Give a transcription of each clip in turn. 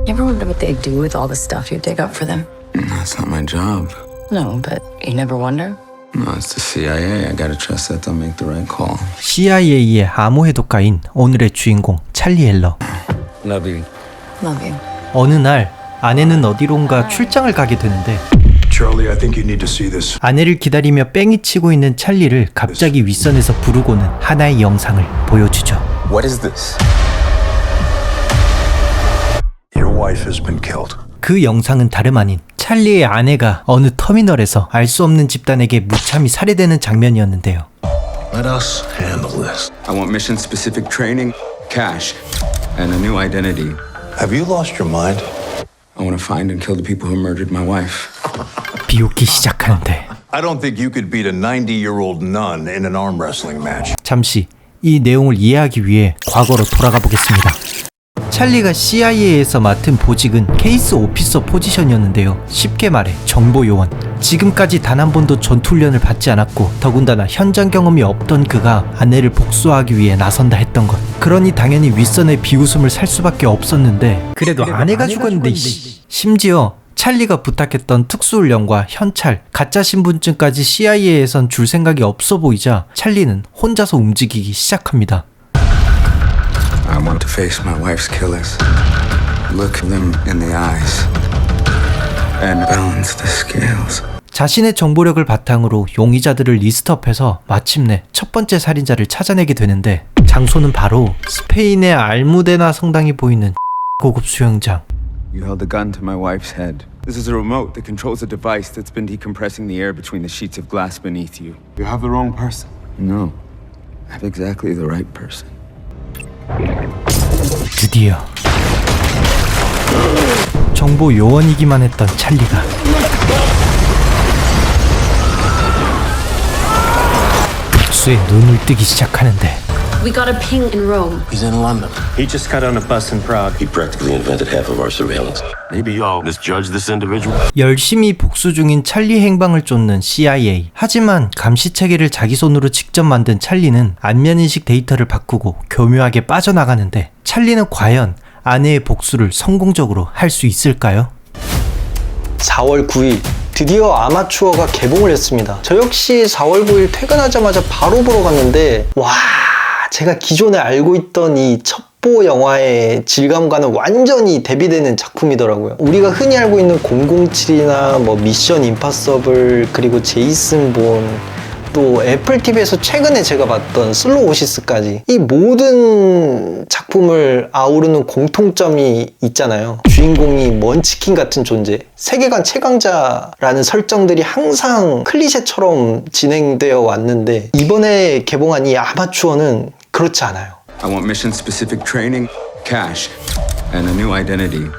You ever wonder what they'd do with all the stuff you dig up for them? That's not my job. No, but you never wonder? No, it's the CIA. I gotta trust that they'll make the right call. CIA의 암호 해독가인 오늘의 주인공 찰리 헬러. Love you. Love you. 어느 날 아내는 어디론가 출장을 가게 되는데 Charlie, I think you need to see this. 아내를 기다리며 뺑이 치고 있는 찰리를 갑자기 윗선에서 부르고는 하나의 영상을 보여주죠. What is this? Your wife has been killed. 그 영상은 다름 아닌 찰리의 아내가 어느 터미널에서 알 수 없는 집단에게 무참히 살해되는 장면이었는데요. Let us handle this. I want mission-specific training, cash, and a new identity. Have you lost your mind? I want to find and kill the people who murdered my wife. 비웃기 시작하는데 I don't think you could beat a 90-year-old nun in an arm wrestling match. 잠시 이 내용을 이해하기 위해 과거로 돌아가 보겠습니다. 찰리가 CIA에서 맡은 보직은 케이스 오피서 포지션이었는데요. 쉽게 말해 정보 요원. 지금까지 단 한 번도 전투훈련을 받지 않았고 더군다나 현장 경험이 없던 그가 아내를 복수하기 위해 나선다 했던 것. 그러니 당연히 윗선의 비웃음을 살 수밖에 없었는데 그래도 아내가 죽었는데 심지어 찰리가 부탁했던 특수훈련과 현찰, 가짜 신분증까지 CIA에선 줄 생각이 없어 보이자 찰리는 혼자서 움직이기 시작합니다. I want to face my wife's killers, look them in the eyes, and balance the scales. 자신의 정보력을 바탕으로 용의자들을 리스트업해서 마침내 첫 번째 살인자를 찾아내게 되는데 장소는 바로 스페인의 알무데나 성당이 보이는 고급 수영장. You held a gun to my wife's head. This is a remote that controls a device that's been decompressing the air between the sheets of glass beneath you. You have the wrong person. No, I have exactly the right person. 드디어 정보 요원이기만 했던 찰리가 복수에 눈을 뜨기 시작하는데 We got a ping in Rome. He's in London. He just got on a bus in Prague. He practically invented half of our surveillance. Maybe y'all misjudged this individual. 열심히 복수 중인 찰리 행방을 쫓는 CIA. 하지만 감시체계를 자기 손으로 직접 만든 찰리는 안면인식 데이터를 바꾸고 교묘하게 빠져나가는데 찰리는 과연 아내의 복수를 성공적으로 할 수 있을까요? 4월 9일 드디어 아마추어가 개봉을 했습니다. 저 역시 4월 9일 퇴근하자마자 바로 보러 갔는데 와, 제가 기존에 알고 있던 이 첩보 영화의 질감과는 완전히 대비되는 작품이더라고요. 우리가 흔히 알고 있는 007이나 뭐 미션 임파서블 그리고 제이슨 본 또 애플TV에서 최근에 제가 봤던 슬로우 오시스까지 이 모든 작품을 아우르는 공통점이 있잖아요. 주인공이 먼치킨 같은 존재, 세계관 최강자라는 설정들이 항상 클리셰처럼 진행되어 왔는데 이번에 개봉한 이 아마추어는 그렇지 않아요. I want mission-specific training, cash, and a new identity.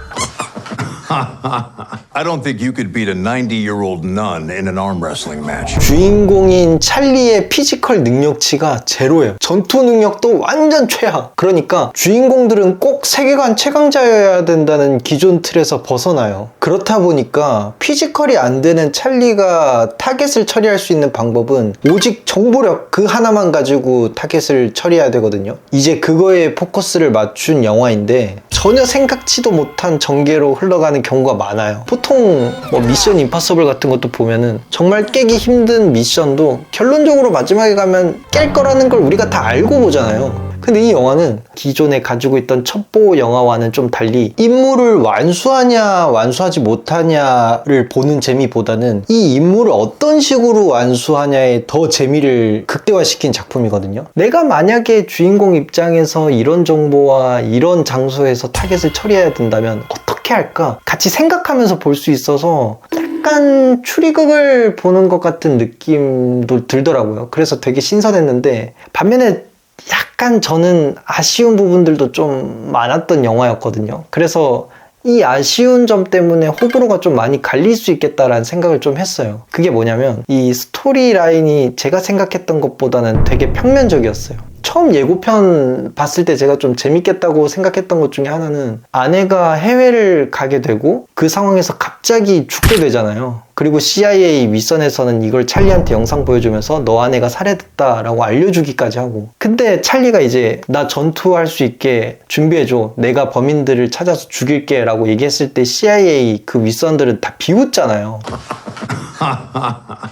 I don't think you could beat a 90-year-old nun in an arm wrestling match. 주인공인 찰리의 피지컬 능력치가 제로예요. 전투 능력도 완전 최악. 그러니까 주인공들은 꼭 세계관 최강자여야 된다는 기존 틀에서 벗어나요. 그렇다 보니까 피지컬이 안 되는 찰리가 타겟을 처리할 수 있는 방법은 오직 정보력 그 하나만 가지고 타겟을 처리해야 되거든요. 이제 그거에 포커스를 맞춘 영화인데 전혀 생각지도 못한 전개로 흘러가는 경우가 많아요. 보통 뭐 미션 임파서블 같은 것도 보면은 정말 깨기 힘든 미션도 결론적으로 마지막에 가면 깰 거라는 걸 우리가 다 알고 보잖아요. 근데 이 영화는 기존에 가지고 있던 첩보 영화와는 좀 달리 임무를 완수하냐 완수하지 못하냐를 보는 재미보다는 이 임무를 어떤 식으로 완수하냐에 더 재미를 극대화시킨 작품이거든요. 내가 만약에 주인공 입장에서 이런 정보와 이런 장소에서 타겟을 처리해야 된다면 어떻게 할까? 같이 생각하면서 볼 수 있어서 약간 추리극을 보는 것 같은 느낌도 들더라고요. 그래서 되게 신선했는데 반면에 약간 저는 아쉬운 부분들도 좀 많았던 영화였거든요. 그래서 이 아쉬운 점 때문에 호불호가 좀 많이 갈릴 수 있겠다라는 생각을 좀 했어요. 그게 뭐냐면 이 스토리 라인이 제가 생각했던 것보다는 되게 평면적이었어요. 처음 예고편 봤을 때 제가 좀 재밌겠다고 생각했던 것 중에 하나는 아내가 해외를 가게 되고 그 상황에서 갑자기 죽게 되잖아요. 그리고 CIA 윗선에서는 이걸 찰리한테 영상 보여주면서 너 아내가 살해됐다라고 알려주기까지 하고, 근데 찰리가 이제 나 전투할 수 있게 준비해줘, 내가 범인들을 찾아서 죽일게 라고 얘기했을 때 CIA 그 윗선들은 다 비웃잖아요.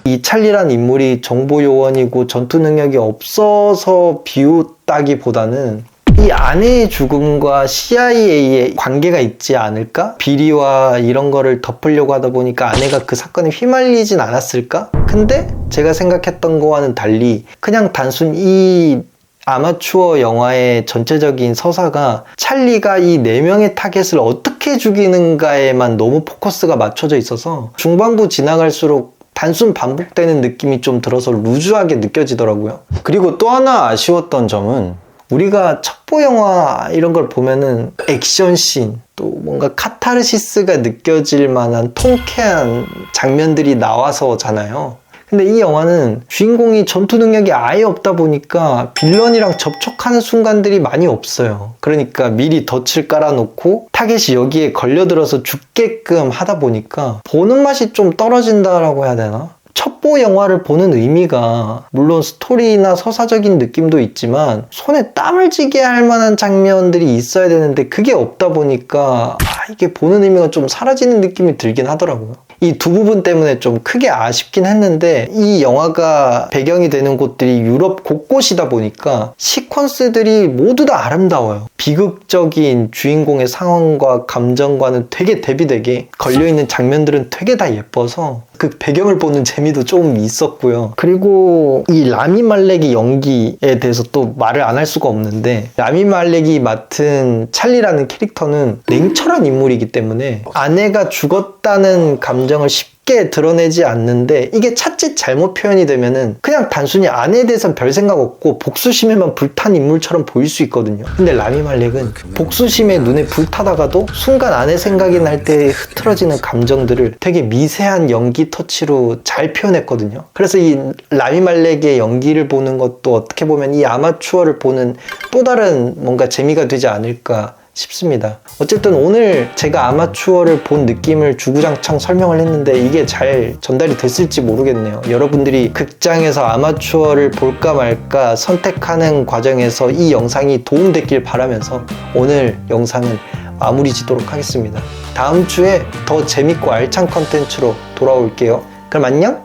이 찰리란 인물이 정보요원이고 전투 능력이 없어서 비웃다기보다는 이 아내의 죽음과 CIA의 관계가 있지 않을까? 비리와 이런 거를 덮으려고 하다 보니까 아내가 그 사건에 휘말리진 않았을까? 근데 제가 생각했던 거와는 달리 그냥 단순 이 아마추어 영화의 전체적인 서사가 찰리가 이 4명의 타겟을 어떻게 죽이는가에만 너무 포커스가 맞춰져 있어서 중반부 지나갈수록 단순 반복되는 느낌이 좀 들어서 루즈하게 느껴지더라고요. 그리고 또 하나 아쉬웠던 점은 우리가 첩보 영화 이런 걸 보면은 액션씬, 또 뭔가 카타르시스가 느껴질 만한 통쾌한 장면들이 나와서잖아요. 근데 이 영화는 주인공이 전투 능력이 아예 없다 보니까 빌런이랑 접촉하는 순간들이 많이 없어요. 그러니까 미리 덫을 깔아놓고 타겟이 여기에 걸려들어서 죽게끔 하다 보니까 보는 맛이 좀 떨어진다라고 해야 되나? 첩보 영화를 보는 의미가 물론 스토리나 서사적인 느낌도 있지만 손에 땀을 쥐게 할 만한 장면들이 있어야 되는데 그게 없다 보니까 이게 보는 의미가 좀 사라지는 느낌이 들긴 하더라고요. 이 두 부분 때문에 좀 크게 아쉽긴 했는데, 이 영화가 배경이 되는 곳들이 유럽 곳곳이다 보니까 시퀀스들이 모두 다 아름다워요. 비극적인 주인공의 상황과 감정과는 되게 대비되게 걸려있는 장면들은 되게 다 예뻐서 그 배경을 보는 재미도 조금 있었고요. 그리고 이 라미 말렉의 연기에 대해서 또 말을 안 할 수가 없는데, 라미 말렉이 맡은 찰리라는 캐릭터는 냉철한 인물이기 때문에 아내가 죽었다는 감정을 쉽게 드러내지 않는데, 이게 차칫 잘못 표현이 되면은 그냥 단순히 아내에 대해서는 별 생각 없고 복수심에만 불탄 인물처럼 보일 수 있거든요. 근데 라미 말렉은 복수심에 눈에 불타다가도 순간 아내 생각이 날 때 흐트러지는 감정들을 되게 미세한 연기 터치로 잘 표현했거든요. 그래서 이 라미 말렉의 연기를 보는 것도 어떻게 보면 이 아마추어를 보는 또 다른 뭔가 재미가 되지 않을까 싶습니다. 어쨌든 오늘 제가 아마추어를 본 느낌을 주구장창 설명을 했는데 이게 잘 전달이 됐을지 모르겠네요. 여러분들이 극장에서 아마추어를 볼까 말까 선택하는 과정에서 이 영상이 도움됐길 바라면서 오늘 영상은 마무리 짓도록 하겠습니다. 다음 주에 더 재밌고 알찬 컨텐츠로 돌아올게요. 그럼 안녕!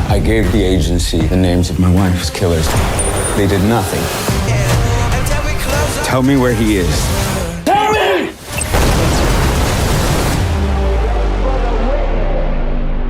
I gave the agency the names of my wife's killers. They did nothing. Tell me where he is.